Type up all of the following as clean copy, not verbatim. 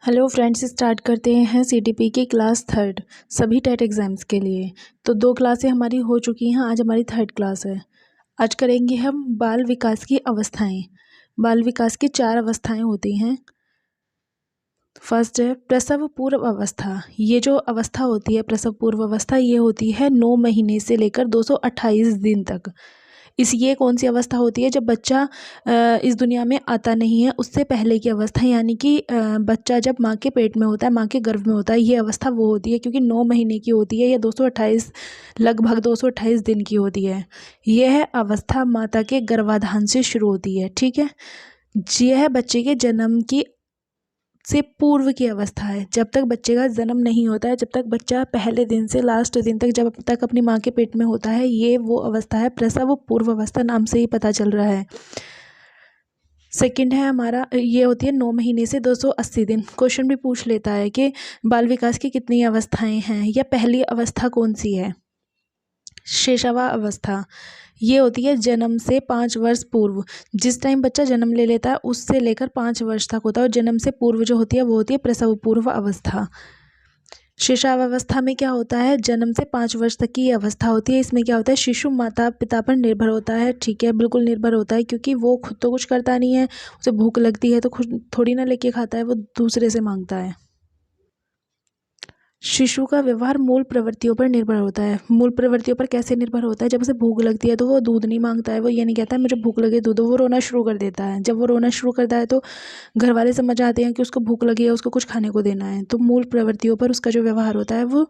Hello friends, start करते हैं CTP की क्लास थर्ड सभी टेट एग्ज़ाम्स के लिए। तो 2 क्लासें हमारी हो चुकी हैं, आज हमारी थर्ड क्लास है। आज करेंगे हम बाल विकास की अवस्थाएं। बाल विकास की 4 अवस्थाएं होती हैं। फर्स्ट है प्रसव पूर्व अवस्था। ये जो अवस्था होती है प्रसव पूर्व अवस्था, ये होती है 9 महीने से लेकर 228 दिन तक। ये कौन सी अवस्था होती है? जब बच्चा इस दुनिया में आता नहीं है, उससे पहले की अवस्था, यानी कि बच्चा जब माँ के पेट में होता है, माँ के गर्भ में होता है, ये अवस्था वो होती है, क्योंकि 9 महीने की होती है या 228 लगभग 228 दिन की होती है। यह अवस्था माता के गर्भाधान से शुरू होती है। ठीक है, यह बच्चे के जन्म की से पूर्व की अवस्था है। जब तक बच्चे का जन्म नहीं होता है, जब तक बच्चा पहले दिन से लास्ट दिन तक, जब तक अपनी माँ के पेट में होता है, ये वो अवस्था है प्रसव पूर्व अवस्था, नाम से ही पता चल रहा है। सेकंड है हमारा, ये होती है 9 महीने से 280 दिन। क्वेश्चन भी पूछ लेता है कि बाल विकास की कितनी अवस्थाएं हैं, या पहली अवस्था कौन सी है? शैशवा अवस्था। ये होती है जन्म से 5 वर्ष पूर्व। जिस टाइम बच्चा जन्म ले लेता है उससे लेकर 5 वर्ष तक होता है, और जन्म से पूर्व जो होती है वो होती है प्रसव पूर्व अवस्था। शिशुअवस्था में क्या होता है? जन्म से 5 वर्ष तक की अवस्था होती है। इसमें क्या होता है? शिशु माता पिता पर निर्भर होता है। ठीक है, बिल्कुल निर्भर होता है, क्योंकि वो खुद तो कुछ करता नहीं है। उसे भूख लगती है तो खुद थोड़ी ना लेके खाता है, वो दूसरे से मांगता है। शिशु का व्यवहार मूल प्रवृत्तियों पर निर्भर होता है। मूल प्रवृत्तियों पर कैसे निर्भर होता है? जब उसे भूख लगती है तो वो दूध नहीं मांगता है, वो ये नहीं कहता है मुझे भूख लगी दूध दो, वो रोना शुरू कर देता है। जब वो रोना शुरू करता है तो घर वाले समझ आते हैं कि उसको भूख लगी है, उसको कुछ खाने को देना है। तो मूल प्रवृत्तियों पर उसका जो व्यवहार होता है वो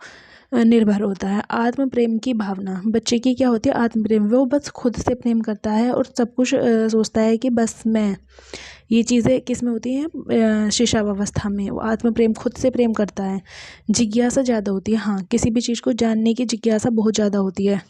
निर्भर होता है। आत्म प्रेम की भावना बच्चे की क्या होती है? आत्म प्रेम। वो बस खुद से प्रेम करता है और सब कुछ सोचता है कि बस मैं। ये चीज़ें किस में होती हैं? शिशुअवस्था में। वो आत्म प्रेम, खुद से प्रेम करता है। जिज्ञासा ज़्यादा होती है। हाँ, किसी भी चीज़ को जानने की जिज्ञासा बहुत ज़्यादा होती है।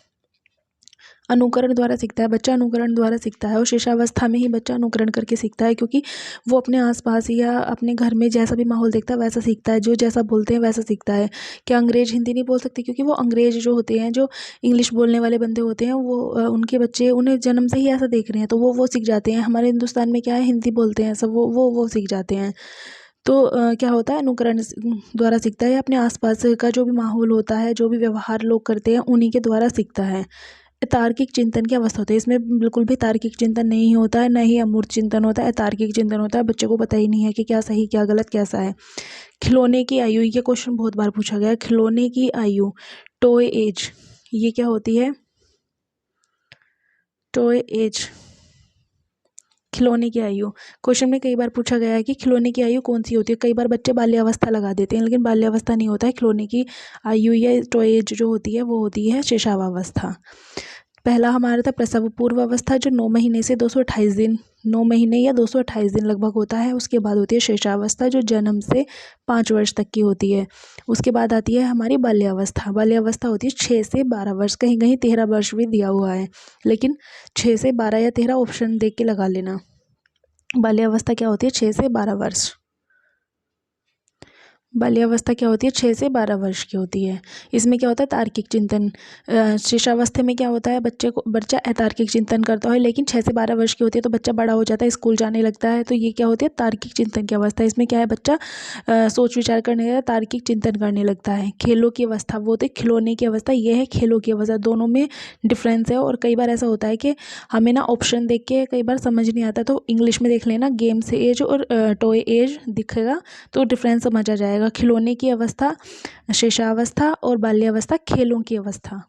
अनुकरण द्वारा सीखता है बच्चा, अनुकरण द्वारा सीखता है, और शिशुअवस्था में ही बच्चा अनुकरण करके सीखता है, क्योंकि वो अपने आसपास या अपने घर में जैसा भी माहौल देखता है वैसा सीखता है। जो जैसा बोलते हैं वैसा सीखता है। क्या अंग्रेज हिंदी नहीं बोल सकते? क्योंकि वो अंग्रेज जो होते हैं, जो इंग्लिश बोलने वाले बंदे होते हैं, वो उनके बच्चे उन्हें जन्म से ही ऐसा देख रहे हैं, तो वो सीख जाते हैं। हमारे हिंदुस्तान में क्या है, हिंदी बोलते हैं सब, वो सीख जाते हैं। तो क्या होता है? अनुकरण द्वारा सीखता है, या अपने आसपास का जो भी माहौल होता है, जो भी व्यवहार लोग करते हैं, उन्हीं के द्वारा सीखता है। तार्किक चिंतन की अवस्था होती है। इसमें बिल्कुल भी तार्किक चिंतन नहीं होता है, न ही अमूर्त चिंतन होता है, तार्किक चिंतन होता है। बच्चे को पता ही नहीं है कि क्या सही क्या गलत कैसा है। खिलौने की आयु, ये क्वेश्चन बहुत बार पूछा गया है। खिलौने की आयु, टॉय एज, ये क्या होती है? टॉय एज, खिलौने की आयु। क्वेश्चन में कई बार पूछा गया है कि खिलौने की आयु कौन सी होती है। कई बार बच्चे बाल्यावस्था लगा देते हैं, लेकिन बाल्यावस्था नहीं होता है। खिलौने की आयु या टॉय एज जो होती है वो होती है शिशुअवस्था। पहला हमारा था प्रसव पूर्व अवस्था, जो 9 महीने से 228 दिन, 9 महीने या 228 दिन लगभग होता है। उसके बाद होती है शिशुअवस्था, जो जन्म से 5 वर्ष तक की होती है। उसके बाद आती है हमारी बाल्यावस्था। बाल्यावस्था होती है 6 से 12 वर्ष, कहीं कहीं 13 वर्ष भी दिया हुआ है, लेकिन 6 से 12 या 13 ऑप्शन देख के लगा लेना। बाल्यावस्था क्या होती है? 6 से 12 वर्ष। बाल्यावस्था क्या होती है? 6 से 12 वर्ष की होती है। इसमें क्या होता है? तार्किक चिंतन। शिशुअवस्था में क्या होता है? बच्चा अतार्किक चिंतन करता है, लेकिन 6 से 12 वर्ष की होती है तो बच्चा बड़ा हो जाता है, स्कूल जाने लगता है, तो ये क्या होती है? तार्किक चिंतन की अवस्था। इसमें क्या है? बच्चा सोच विचार करने लगता है, तार्किक चिंतन करने लगता है। खेलों की अवस्था, वो होती है खिलौने की अवस्था, ये है खेलों की अवस्था। दोनों में डिफरेंस है, और कई बार ऐसा होता है कि हमें ना ऑप्शन देख के कई बार समझ नहीं आता, तो इंग्लिश में देख लेना, गेम्स एज और टॉय एज दिखेगा तो डिफरेंस समझ आ जाएगा। खिलौने की अवस्था शिशुअवस्था, और बाल्यावस्था खेलों की अवस्था।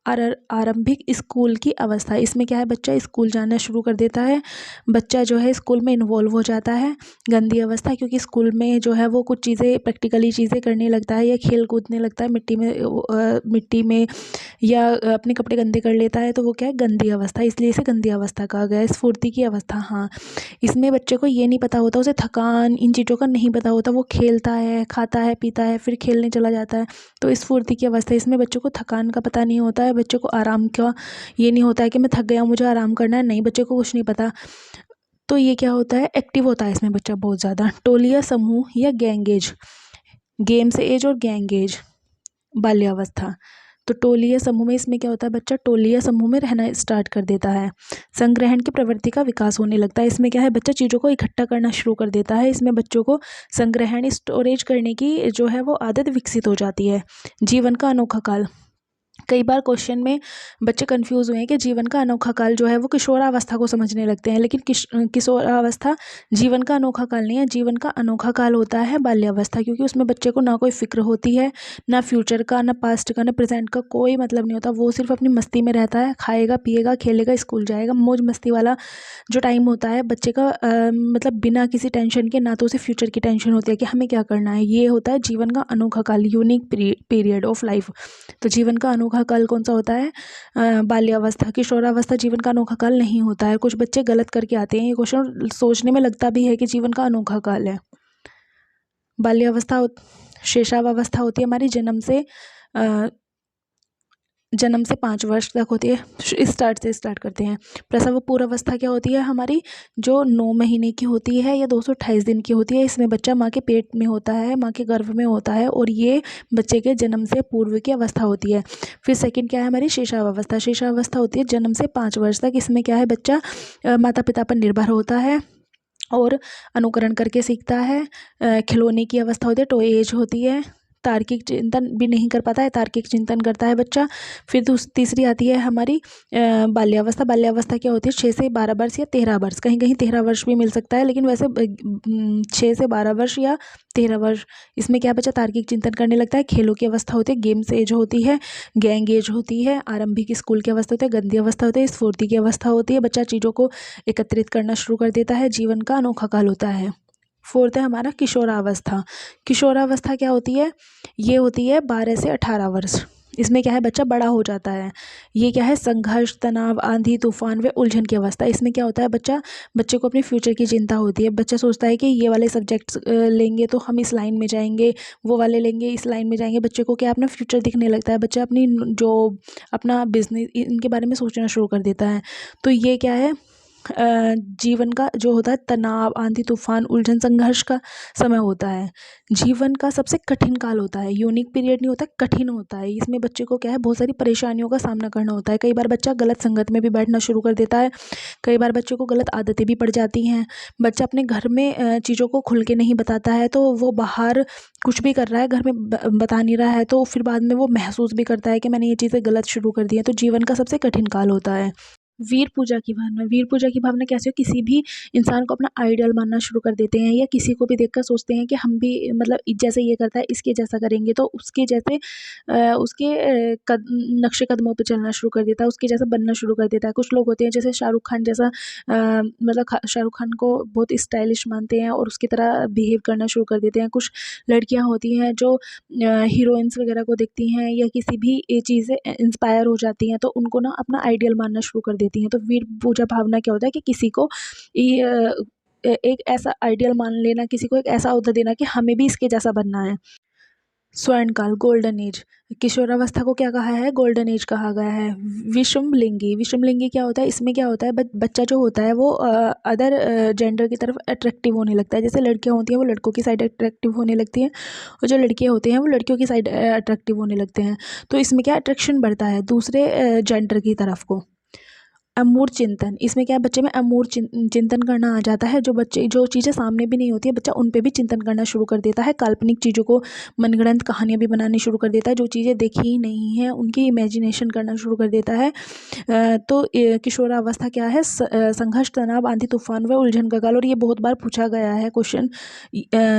आरंभिक स्कूल की अवस्था, इसमें क्या है? बच्चा स्कूल जाना शुरू कर देता है, बच्चा जो है स्कूल में इन्वॉल्व हो जाता है। गंदी अवस्था, क्योंकि स्कूल में जो है वो कुछ चीज़ें, प्रैक्टिकली चीज़ें करने लगता है, या खेल कूदने लगता है मिट्टी में, या अपने कपड़े गंदे कर लेता है, तो वो क्या है? गंदी अवस्था, इसलिए इसे गंदी अवस्था कहा गया है। स्फूर्ति की अवस्था, हाँ, इसमें बच्चे को ये नहीं पता होता, उसे थकान इन चीज़ों का नहीं पता होता, वो खेलता है, खाता है, पीता है, फिर खेलने चला जाता है, तो स्फूर्ति की अवस्था। इसमें बच्चों को थकान का पता नहीं होता है, बच्चे को आराम का ये नहीं होता है कि मैं थक गया, मुझे आराम करना है, नहीं, बच्चे को कुछ नहीं पता। तो ये क्या होता है? एक्टिव होता है इसमें बच्चा बहुत ज़्यादा। टोलिया समूह या गैंग एज, गेम्स एज और गैंग एज, बाल्यावस्था। तो टोली या समूह में इसमें क्या होता है, बच्चा टोली या समूह में रहना स्टार्ट कर देता है। संग्रहण की प्रवृत्ति का विकास होने लगता है। इसमें क्या है, बच्चा चीज़ों को इकट्ठा करना शुरू कर देता है। इसमें बच्चों को संग्रहण स्टोरेज करने की जो है वो आदत विकसित हो जाती है। जीवन का अनोखा काल, कई बार क्वेश्चन में बच्चे कंफ्यूज हुए हैं कि जीवन का अनोखा काल जो है वो किशोरावस्था को समझने लगते हैं, लेकिन किशोरावस्था जीवन का अनोखा काल नहीं है। जीवन का अनोखा काल होता है बाल्यावस्था, क्योंकि उसमें बच्चे को ना कोई फिक्र होती है, ना फ्यूचर का, ना पास्ट का, ना प्रेजेंट का कोई मतलब नहीं होता। वो सिर्फ अपनी मस्ती में रहता है, खाएगा पिएगा खेलेगा स्कूल जाएगा, मौज मस्ती वाला जो टाइम होता है बच्चे का, मतलब बिना किसी टेंशन के, ना तो उसे फ्यूचर की टेंशन होती है कि हमें क्या करना है। ये होता है जीवन का अनोखा काल, यूनिक पीरियड ऑफ लाइफ। तो जीवन का अनोखा काल कौन सा होता है, बाल्यावस्था। किशोरावस्था जीवन का अनोखा काल नहीं होता है। कुछ बच्चे गलत करके आते हैं, ये क्वेश्चन सोचने में लगता भी है कि जीवन का अनोखा काल है। बाल्यावस्था शेषावस्था होती है हमारी जन्म से 5 वर्ष तक होती है। स्टार्ट करते हैं। प्रसव पूर्व अवस्था क्या होती है हमारी, जो 9 महीने की होती है या 228 दिन की होती है। इसमें बच्चा माँ के पेट में होता है, माँ के गर्भ में होता है, और ये बच्चे के जन्म से पूर्व की अवस्था होती है। फिर सेकंड क्या है हमारी, शेषावस्था। शेषावस्था होती है जन्म से 5 वर्ष तक। इसमें क्या है, बच्चा माता पिता पर निर्भर होता है और अनुकरण करके सीखता है। खिलौने की अवस्था होती है, टॉय एज होती है। तार्किक चिंतन भी नहीं कर पाता है, तार्किक चिंतन करता है बच्चा। फिर तीसरी आती है हमारी बाल्यावस्था। बाल्यावस्था क्या होती है, 6 से 12 वर्ष या 13 वर्ष, कहीं कहीं 13 वर्ष भी मिल सकता है, लेकिन वैसे 6 से 12 वर्ष या 13 वर्ष। इसमें क्या बच्चा तार्किक चिंतन करने लगता है। खेलों की अवस्था होती है, गेम्स एज होती है, गैंग एज होती है, आरंभिक स्कूल की अवस्था होती है, गंदी अवस्था होती है, स्फूर्ति की अवस्था होती है। बच्चा चीज़ों को एकत्रित करना शुरू कर देता है। जीवन का अनोखा काल होता है। फोर्थ है हमारा किशोरावस्था। किशोरावस्था क्या होती है, ये होती है 12 से 18 वर्ष। इसमें क्या है, बच्चा बड़ा हो जाता है। ये क्या है, संघर्ष, तनाव, आंधी तूफान व उलझन की अवस्था। इसमें क्या होता है, बच्चे को अपने फ्यूचर की चिंता होती है। बच्चा सोचता है कि ये वाले सब्जेक्ट्स लेंगे तो हम इस लाइन में जाएंगे, वो वाले लेंगे इस लाइन में जाएंगे। बच्चे को क्या अपना फ्यूचर दिखने लगता है। बच्चा अपनी जॉब, अपना बिजनेस, इनके बारे में सोचना शुरू कर देता है। तो ये क्या है, जीवन का जो होता है तनाव, आंधी तूफान, उलझन, संघर्ष का समय होता है। जीवन का सबसे कठिन काल होता है। यूनिक पीरियड नहीं होता, कठिन होता है। इसमें बच्चे को क्या है, बहुत सारी परेशानियों का सामना करना होता है। कई बार बच्चा गलत संगत में भी बैठना शुरू कर देता है। कई बार बच्चे को गलत आदतें भी पड़ जाती हैं। बच्चा अपने घर में चीज़ों को खुल के नहीं बताता है, तो वो बाहर कुछ भी कर रहा है, घर में बता नहीं रहा है, तो फिर बाद में वो महसूस भी करता है कि मैंने ये चीज़ें गलत शुरू कर दी हैं। तो जीवन का सबसे कठिन काल होता है। वीर पूजा की भावना। वीर पूजा की भावना कैसे हो, किसी भी इंसान को अपना आइडियल मानना शुरू कर देते हैं, या किसी को भी देखकर सोचते हैं कि हम भी मतलब जैसे ये करता है इसके जैसा करेंगे, तो उसके जैसे उसके नक्शे कदमों पे चलना शुरू कर देता है, उसके जैसा बनना शुरू कर देता है। कुछ लोग होते हैं जैसे शाहरुख खान जैसा, मतलब शाहरुख खान को बहुत स्टाइलिश मानते हैं और उसकी तरह बिहेव करना शुरू कर देते हैं। कुछ लड़कियां होती हैं जो हीरोइंस वगैरह को देखती हैं या किसी भी चीज़ से इंस्पायर हो जाती हैं, तो उनको ना अपना आइडियल मानना शुरू कर देती हैं। तो वीर पूजा भावना क्या होता है कि किसी को एक ऐसा आइडियल मान लेना, किसी को एक ऐसा ओहदा देना कि हमें भी इसके जैसा बनना है। स्वर्ण काल, गोल्डन एज। किशोरावस्था को क्या कहा है, गोल्डन एज कहा गया है। विषमलिंगी। विषमलिंगी क्या होता है, इसमें क्या होता है, बच्चा जो होता है वो अदर जेंडर की तरफ अट्रैक्टिव होने लगता है। जैसे लड़कियां होती हैं वो लड़कों की साइड अट्रैक्टिव होने लगती हैं, और जो लड़कियां होती हैं वो लड़कियों की साइड अट्रैक्टिव होने लगते हैं। तो इसमें क्या अट्रैक्शन बढ़ता है दूसरे जेंडर की तरफ को। अमूर्त चिंतन। इसमें क्या है, बच्चे में अमूर्त चिंतन करना आ जाता है। जो चीज़ें सामने भी नहीं होती है, बच्चा उन पे भी चिंतन करना शुरू कर देता है। काल्पनिक चीज़ों को, मनगढ़ंत कहानियाँ भी बनानी शुरू कर देता है। जो चीज़ें देखी ही नहीं है उनकी इमेजिनेशन करना शुरू कर देता है। तो किशोरावस्था क्या है, संघर्ष, तनाव, आंधी तूफान व उलझन का काल। और ये बहुत बार पूछा गया है क्वेश्चन,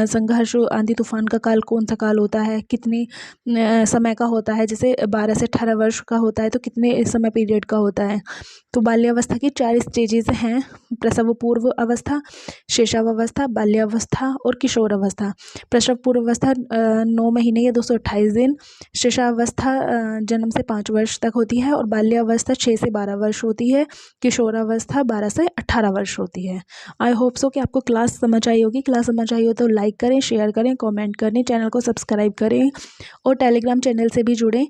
संघर्ष, आंधी तूफान का काल कौन सा काल होता है, कितने समय का होता है। जैसे 12 से 18 वर्ष का होता है तो कितने समय पीरियड का होता है। तो बाल्यावस्था की 4 स्टेजेस हैं, प्रसव पूर्व अवस्था, शेषावस्था, बाल्यावस्था और किशोरावस्था। प्रसव पूर्व अवस्था 9 महीने या 228 दिन, शेषावस्था जन्म से 5 वर्ष तक होती है, और बाल्यावस्था 6 से 12 वर्ष होती है। किशोरावस्था 12 से 18 वर्ष होती है। आई होप सो कि आपको क्लास समझ आई होगी। क्लास समझ आई हो तो लाइक करें, शेयर करें, कॉमेंट करें, चैनल को सब्सक्राइब करें और टेलीग्राम चैनल से भी जुड़ें।